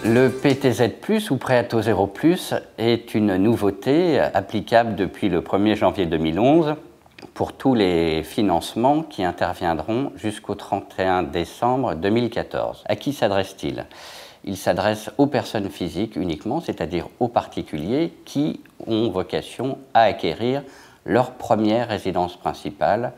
Le PTZ+, ou prêt à taux zéro plus, est une nouveauté applicable depuis le 1er janvier 2011 pour tous les financements qui interviendront jusqu'au 31 décembre 2014. À qui s'adresse-t-il? Il s'adresse aux personnes physiques uniquement, c'est-à-dire aux particuliers qui ont vocation à acquérir leur première résidence principale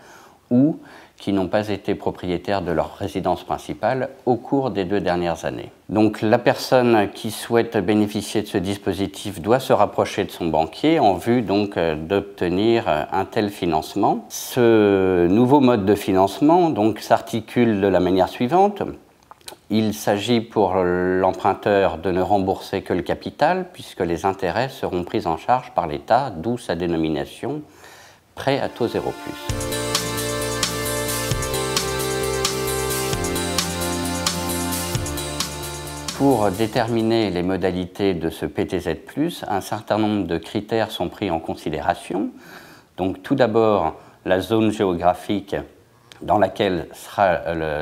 ou qui n'ont pas été propriétaires de leur résidence principale au cours des 2 dernières années. Donc la personne qui souhaite bénéficier de ce dispositif doit se rapprocher de son banquier en vue donc d'obtenir un tel financement. Ce nouveau mode de financement donc s'articule de la manière suivante. Il s'agit pour l'emprunteur de ne rembourser que le capital puisque les intérêts seront pris en charge par l'État, d'où sa dénomination prêt à taux zéro plus. Pour déterminer les modalités de ce PTZ+, un certain nombre de critères sont pris en considération. Donc tout d'abord, la zone géographique dans laquelle sera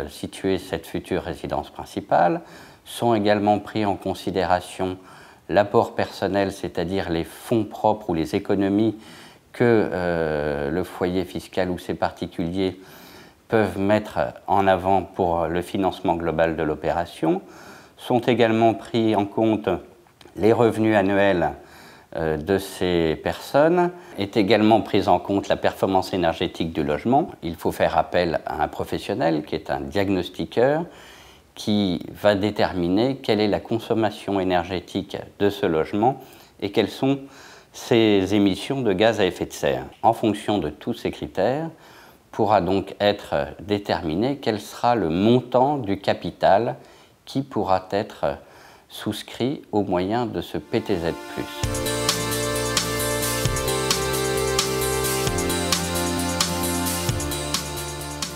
située cette future résidence principale. Sont également pris en considération l'apport personnel, c'est-à-dire les fonds propres ou les économies que le foyer fiscal ou ses particuliers peuvent mettre en avant pour le financement global de l'opération. Sont également pris en compte les revenus annuels de ces personnes. Est également prise en compte la performance énergétique du logement. Il faut faire appel à un professionnel qui est un diagnostiqueur qui va déterminer quelle est la consommation énergétique de ce logement et quelles sont ses émissions de gaz à effet de serre. En fonction de tous ces critères, pourra donc être déterminé quel sera le montant du capital qui pourra être souscrit au moyen de ce PTZ+.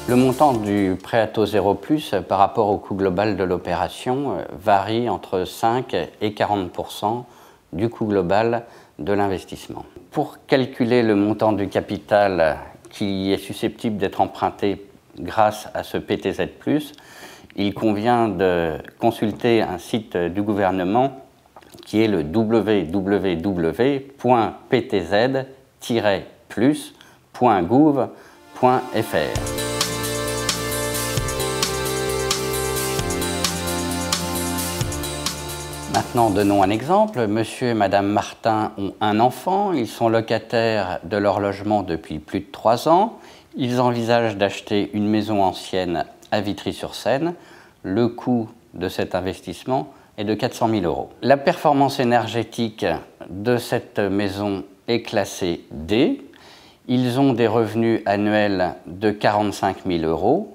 Le montant du prêt à taux zéro plus par rapport au coût global de l'opération varie entre 5 et 40% du coût global de l'investissement. Pour calculer le montant du capital qui est susceptible d'être emprunté grâce à ce PTZ+, il convient de consulter un site du gouvernement qui est le www.ptz-plus.gouv.fr. Maintenant, donnons un exemple. Monsieur et Madame Martin ont un enfant. Ils sont locataires de leur logement depuis plus de 3 ans. Ils envisagent d'acheter une maison ancienne à Vitry-sur-Seine. Le coût de cet investissement est de 400 000 €. La performance énergétique de cette maison est classée D. Ils ont des revenus annuels de 45 000 €.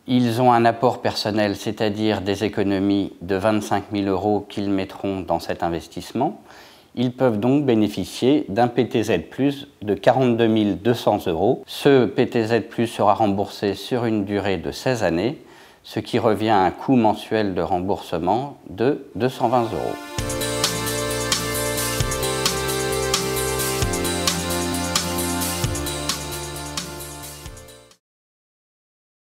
Ils ont un apport personnel, c'est-à-dire des économies de 25 000 € qu'ils mettront dans cet investissement. Ils peuvent donc bénéficier d'un PTZ+ de 42 200 €. Ce PTZ+ sera remboursé sur une durée de 16 années, ce qui revient à un coût mensuel de remboursement de 220 €.